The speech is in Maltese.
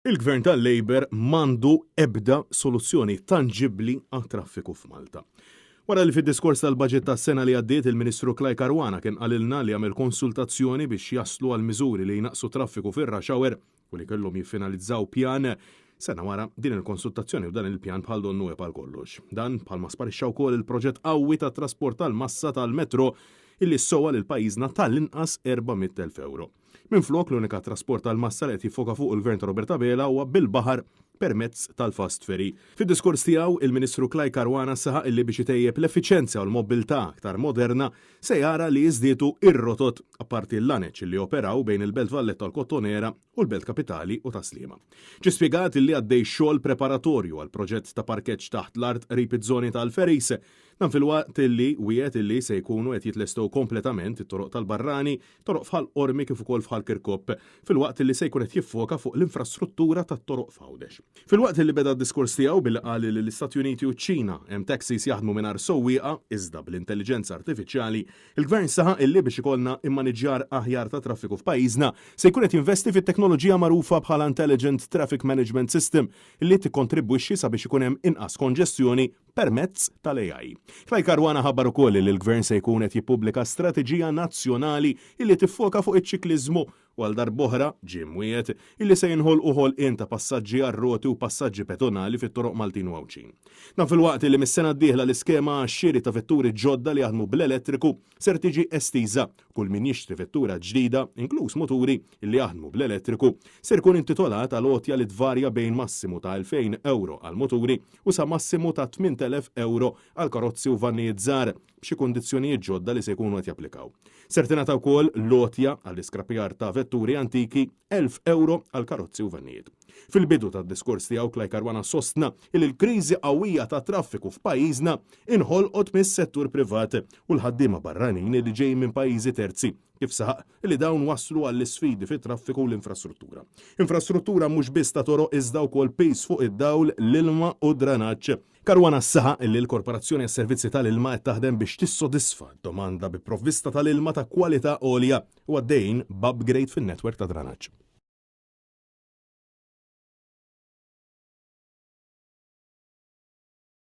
Il-Gvern tal-Labor m'għandu ebda soluzzjoni tangibbli għat-traffiku f'Malta. Wara li fid-diskors tal-baġit tas-sena li għaddiet il-Ministru Klaj Caruana kien qalilna li għamel konsultazzjoni biex jaslu għal miżuri li jnaqsu traffiku fir-rush hour u li kellhom jiffinalizzaw pjan. Sena wara din il-konsultazzjoni u dan il-pjan bħal donnu bħal kollox. Dan bħalma sparixxa wkoll il-proġett qawwi ta' trasport tal-massa tal-metro illi ssowa lil pajjiżna tal-inqas 400,000 euro. Minflok l-unika trasport tal-massa li qed jiffoka fuq il-Gvern ta' Roberta Bela huwa bil-baħar permezz tal-fast ferry. Fid-diskors tiegħu il-Ministru Klaj Caruana saħaq illi biex itejjeb l-effiċenzja u l-mobilità aktar moderna se jara li jiżdietu ir-rotot apparti l-laneċ li operaw bejn il-Belt Valletta tal-Kottonera u l-Belt Kapitali u ta' Sliema. Ġie spjegat illi għaddej xogħol preparatorju għal proġett ta' parkeġġ taħt l-art qrib iż-żoni tal-ferries. Dan fil-waqt illi wieħed illi se jkunu qed jitlestgħu kompletament it-toroq tal-Barrani, toroq bħal Ormi kif ukoll bħal Kirkop, fil-waqt illi se jkun qed jiffoka fuq l-infrastruttura tat-toroq f'Għawdex. Fil-waqt illi beda d-diskors tiegħu billi qal li l-Istati Uniti u ċ-Ċina hemm taxis jaħdmu mingħajr sewwieqa iżda bl-intelligenza artifiċjali, il-Gvern saħaq illi biex ikollna immaniġġjar aħjar ta' traffiku f'pajjiżna se jkun qed jinvesti fit-teknoloġija magħrufa bħala Intelligent Traffic Management System illi tikkontribwixxi sabiex ikun hemm inqas konġestjoni permezz tal-AI. Klaj Caruana ħabbar ukoll li l-Gvern se jkun qed jippubblika strateġija nazzjonali illi tiffoka fuq iċ-ċikliżmu u għal darb'oħra ġimwiet illi se jinħolqu ħolqien ta' passaġġi għar-roti u passaġġi pedonali fit-toroq Maltin u Għawċin. Dan fil-waqt li mis-sena d-dieħla l-iskema għax-xiri ta' vetturi ġodda li jaħdmu bl-elettriku ser tiġi estiża. Kull min jixtri vettura ġdida, inkluż moturi illi jaħdmu bl-elettriku, ser ikun intitolat għal għotja li tvarja bejn massimu ta' 2,000 euro għal moturi u sa massimu ta' 8,000 euro għal karozzi u vannijiet żgħar b'xi kundizzjonijiet ġodda li se jkunu qed japplikaw. Ser tingħata wkoll lotja għall-iskrappjar ta' vetturi antiki 1,000 euro għal karozzi u vannijiet. Fil-bidu tad-diskors tiegħu Klaj Caruana sostna li l-kriżi qawwija ta' traffiku f'pajjiżna inħolqot mis-settur privat u l-ħaddiema barranin li ġejjin minn pajjiżi terzi kif saħaq li dawn wasslu għall-isfidi fit-traffiku u l-infrastruttura. Infrastruttura mhux biss ta' toroq iżda wkoll pejs fuq id-dawl, l-ilma u d-dranaġġ. Caruana saħaq li l-Korporazzjoni għas-Servizzi tal-Ilma qed taħdem biex tissodisfa d-domanda bi provvista tal-ilma ta' kwalità għolja u għaddejjin b'upgrade fin-netwerk ta' dranaġġ.